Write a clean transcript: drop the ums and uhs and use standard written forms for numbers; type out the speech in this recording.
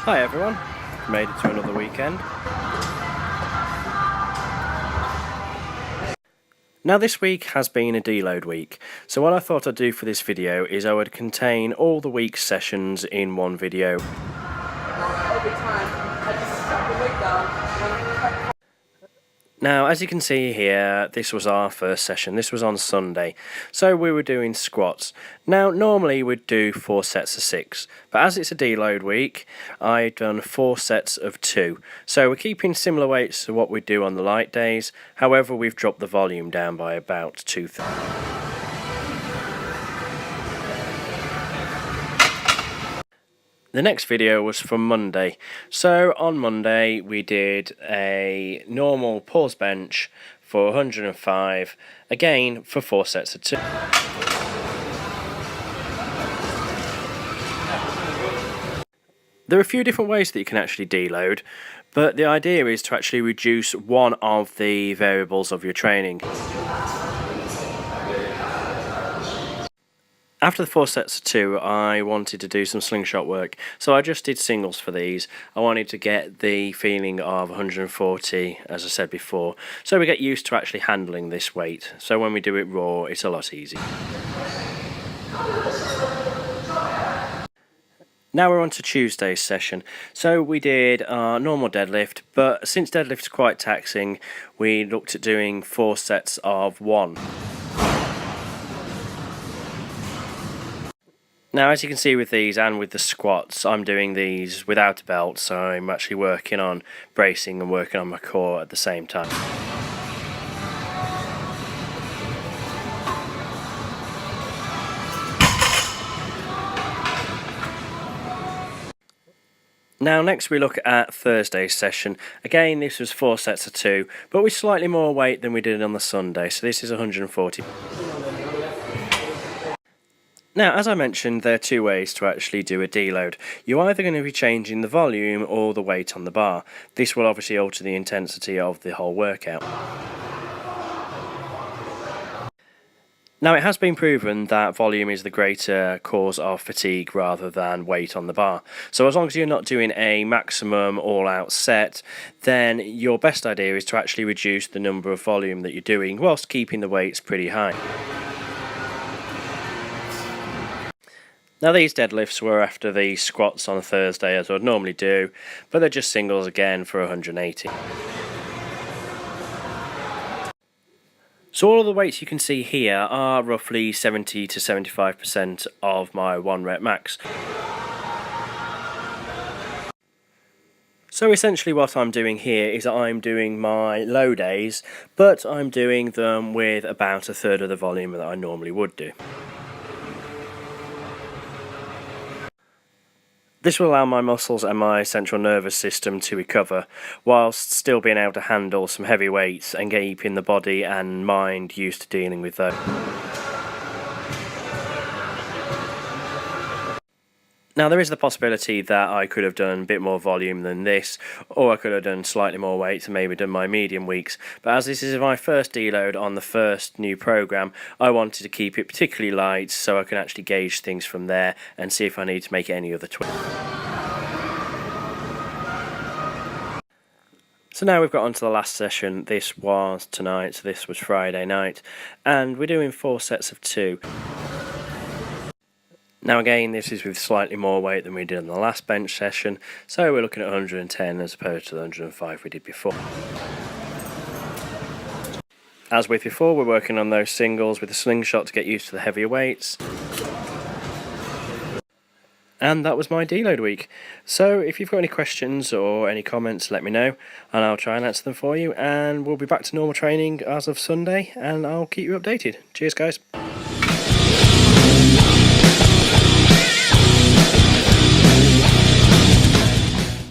Hi everyone, made it to another weekend. Now this week has been a deload week, so what I thought I'd do for this video is I would contain all the week's sessions in one video. Now as you can see here, this was our first session, this was on Sunday, so we were doing squats. Now normally we'd do 4 sets of 6, but as it's a deload week, I've done 4 sets of 2. So we're keeping similar weights to what we do on the light days, however we've dropped the volume down by about 2/3. The next video was from Monday. So on Monday we did a normal pause bench for 105, again for 4 sets of 2. There are a few different ways that you can actually deload, but the idea is to actually reduce one of the variables of your training. After the 4 sets of 2, I wanted to do some slingshot work, so I just did singles for these. I wanted to get the feeling of 140, as I said before, so we get used to actually handling this weight, so when we do it raw, it's a lot easier. Now we're on to Tuesday's session. So we did our normal deadlift, but since deadlift's quite taxing, we looked at doing 4 sets of 1. Now as you can see with these and with the squats, I'm doing these without a belt, so I'm actually working on bracing and working on my core at the same time. Now next we look at Thursday's session. Again, this was 4 sets of 2, but with slightly more weight than we did on the Sunday, so this is 140. Now, as I mentioned, there are 2 ways to actually do a deload. You're either going to be changing the volume or the weight on the bar. This will obviously alter the intensity of the whole workout. Now, it has been proven that volume is the greater cause of fatigue rather than weight on the bar. So as long as you're not doing a maximum all-out set, then your best idea is to actually reduce the number of volume that you're doing whilst keeping the weights pretty high. Now these deadlifts were after the squats on a Thursday, as I would normally do, but they're just singles again for 180. So all of the weights you can see here are roughly 70 to 75% of my 1 rep max. So essentially what I'm doing here is I'm doing my low days, but I'm doing them with about 1/3 of the volume that I normally would do. This will allow my muscles and my central nervous system to recover, whilst still being able to handle some heavy weights and keeping the body and mind used to dealing with those. Now there is the possibility that I could have done a bit more volume than this, or I could have done slightly more weights and maybe done my medium weeks, but as this is my first deload on the first new program, I wanted to keep it particularly light so I can actually gauge things from there and see if I need to make any other tweaks. So now we've got on to the last session. This was tonight, so this was Friday night, and we're doing 4 sets of 2. Now again, this is with slightly more weight than we did in the last bench session, so we're looking at 110 as opposed to the 105 we did before. As with before, we're working on those singles with the slingshot to get used to the heavier weights. And that was my deload week. So if you've got any questions or any comments, let me know, and I'll try and answer them for you, and we'll be back to normal training as of Sunday, and I'll keep you updated. Cheers guys.